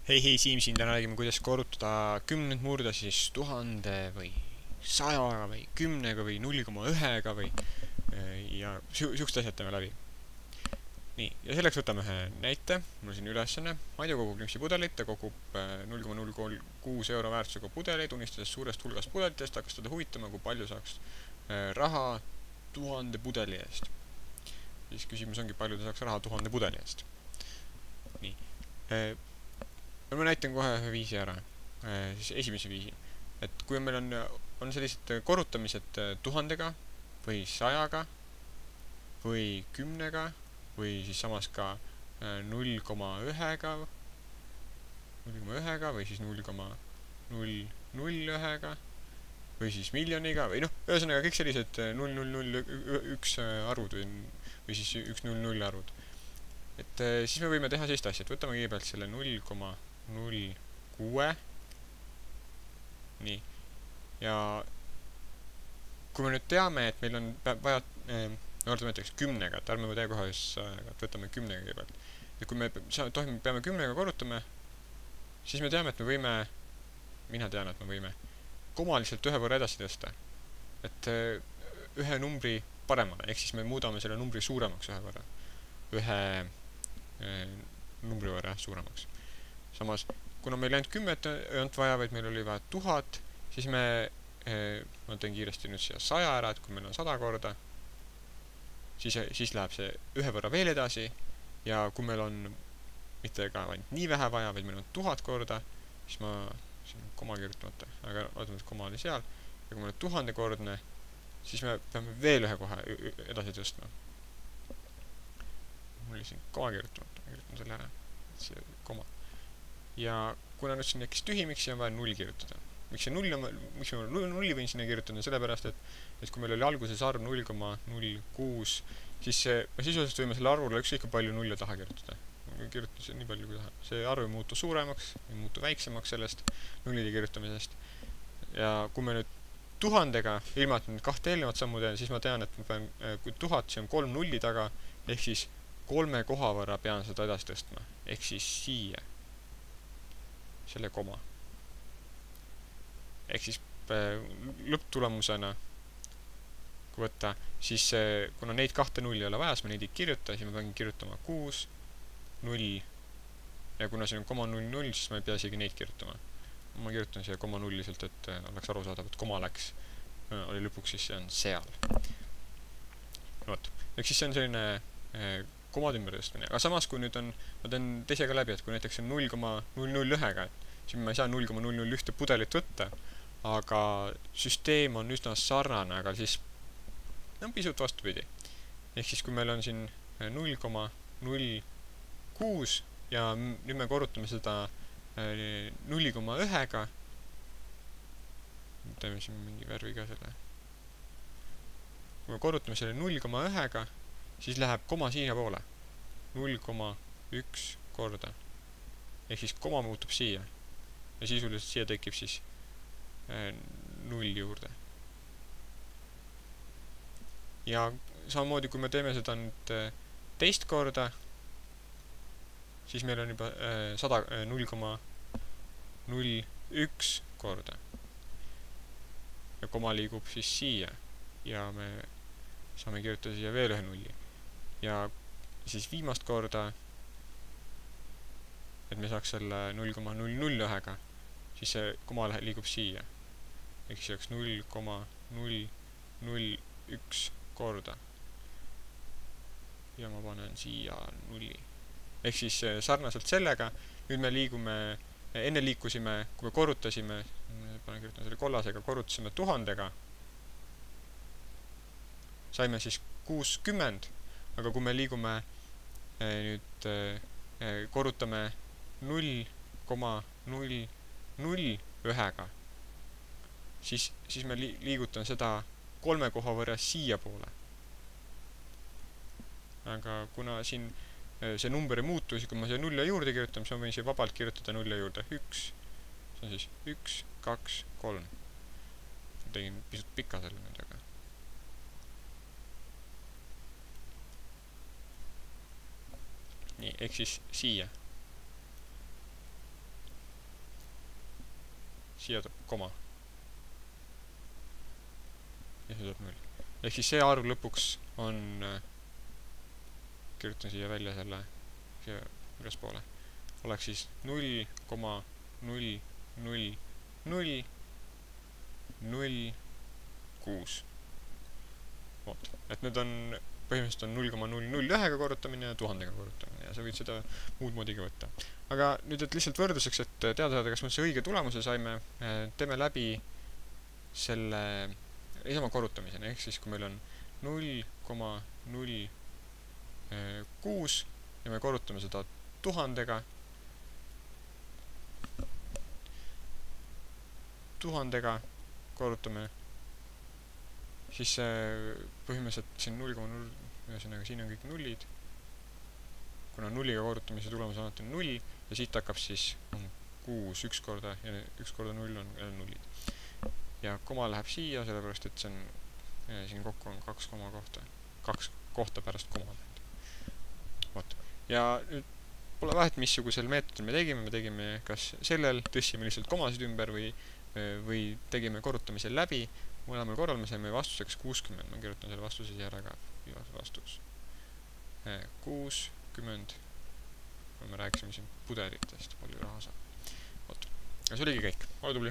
Hei, Siim siin, täna räägime, kuidas korrutada 10 murda siis 1000 või 100 või 10 või 0,1 või ja siuksed asjad teeme läbi. Nii, ja selleks võtame ühe näite, mul on siin ülesanne. Madju kogub lüpsipudelit, ta kogub 0,06 euro väärtusega pudeleid, unistades suurest hulgast pudelitest, hakkas teda huvitama, kui palju saaks raha 1000 pudeli eest. Siis küsimus ongi, palju ta saaks raha 1000 pudeli eest. Nii. Ma näitan kohe ühe viisi ära, siis esimese viisi. Et kui meil on sellised korrutamised 1000-ga või 100-ga või 10-ga või siis samas ka 0,1-ga või siis 0,001-ga või siis miljoniga või noh, ühesõnaga kõik sellised 0001 arvud või siis 100 arvud. Et siis me võime teha sellist asja, et võtame kõigepealt selle 0,06. Nii. Ja kui me nüüd teame, et meil on vaja, võtame näiteks 10-ga, et ärme tee kohe et võtame 10-ga kõigepealt. Ja kui me peame 10-ga korrutama, siis me teame, et mina tean, et me võime komaliselt ühe võrra edasi tõsta. Et ühe numbri paremale, ehk siis me muudame selle numbri suuremaks ühe võrra. Ühe numbri võrra suuremaks. Samas, kuna meil ainult 10 ei olnud vaja, vaid meil oli vaja 1000, siis ma teen kiiresti nüüd siia 100 ära, et kui meil on 100 korda, siis läheb see ühe võrra veel edasi, ja kui meil on mitte ka ainult nii vähe vaja, vaid meil on 1000 korda, siis ma siin koma kirjutamata, aga ootame, et koma oli seal, ja kui meil on 1000 kordne, siis me peame veel ühe kohe edasi tõstma. Mul oli siin koma kirjutamata, ma kirjutan selle ära, siia koma. Ja kuna nüüd siin tekkis tühimik, siis on vaja 0 kirjutada. Miks ma 0 võin sinna kirjutada, sellepärast, et kui meil oli alguses arv 0,06, siis me sisuliselt võime selle arvule ükskõik palju 0 taha kirjutada. Ma kirjutan seda nii palju kui taha. See arv ei muutu suuremaks, ei muutu väiksemaks sellest 0-de kirjutamisest. Ja kui me nüüd 1000-ga, ilma et nüüd kahte eelnevat sammu teen, siis ma tean, et ma pean, kui 1000, siis on 3 nulli taga, ehk siis 3 koha võrra pean seda edasi tõstma. Ehk siis siia. Selle koma. Ehk siis lõpptulemusena, kui võtta, siis kuna neid kahte nulli ei ole vaja, siis ma neid ei kirjuta, siis ma pean kirjutama 6, 0, ja kuna siin on 0,00, siis ma ei pea isegi neid kirjutama. Ma kirjutan siia 0 lihtsalt, et oleks arusaadav, et koma läks, oli lõpuks, siis see on seal. Võt, ehk siis see on selline komad ümber tõstmine. Aga samas, kui nüüd on, ma teen teisega läbi, et kui näiteks on 0,001-ga, siis ma ei saa 0,001 pudelit võtta, aga süsteem on üsna sarnane, aga siis on pisut vastupidi. Ehk siis, kui meil on siin 0,06 ja nüüd me korrutame seda 0,1-ga, teeme siin mingi värvi ka selle. Kui me korrutame selle 0,1-ga, siis läheb koma siia poole. 0,1 korda. Ehk siis koma muutub siia. Ja sisuliselt siia tekib siis 0 juurde. Ja samamoodi, kui me teeme seda nüüd teist korda, siis meil on juba 0,01 korda. Ja koma liigub siis siia. Ja me saame kirjutada siia veel ühe nulli. Ja siis viimast korda, et me saaks selle 0,001-ga, siis see koma liigub siia. Ehk siis oleks 0,001 korda. Ja ma panen siia 0. Ehk siis sarnaselt sellega, nüüd me liigume, enne liikusime, kui me korrutasime, panen kirjutan selle kollasega, korrutasime 1000-ga, saime siis 60, aga kui me liigume nüüd korrutame 0,001-ga, siis me liigutan seda 3 koha võrra siia poole. Aga kuna siin see number ei muutu, siis kui ma siia 0 juurde kirjutan, siis ma võin siia vabalt kirjutada 0 juurde 1. See on siis 1, 2, 3. Tegin pisut pika selle nüüd, aga nii, ehk siis siia. siia tuleb koma. Ja see tuleb 0. Ehk siis see arv lõpuks on, kirjutan siia välja selle, siia ülespoole, oleks siis 0,00006. Vot. Et nüüd on, põhimõtteliselt on 0,001 korrutamine ja 1000 korrutamine ja sa võid seda muud moodiga võtta. Aga nüüd, et lihtsalt võrdluseks, et teada saada, kas me see õige tulemuse saime, teeme läbi selle isama korrutamisena, ehk siis kui meil on 0,06 ja me korrutame seda 1000-ga, 1000-ga korrutame, siis põhimõtteliselt siin 0,0, ühesõnaga siin on kõik nullid, kuna nulliga korrutamise tulemus on alati 0 ja siit hakkab siis 6 üks korda ja 1 korda 0 on nullid. Ja koma läheb siia, sellepärast et see on, siin kokku on 2 koma kohta, 2 kohta pärast koma. Vot. Ja nüüd pole vahet, missugusel meetodil me tegime kas sellel, tõstsime lihtsalt komasid ümber või tegime korrutamisel läbi, mõlemal korral me saime vastuseks 60, ma kirjutan selle vastuse siia ära ka, vastus 60, me rääkisime siin pudelitest, palju raha saab. Vot. Ja see oligi kõik, ole tubli!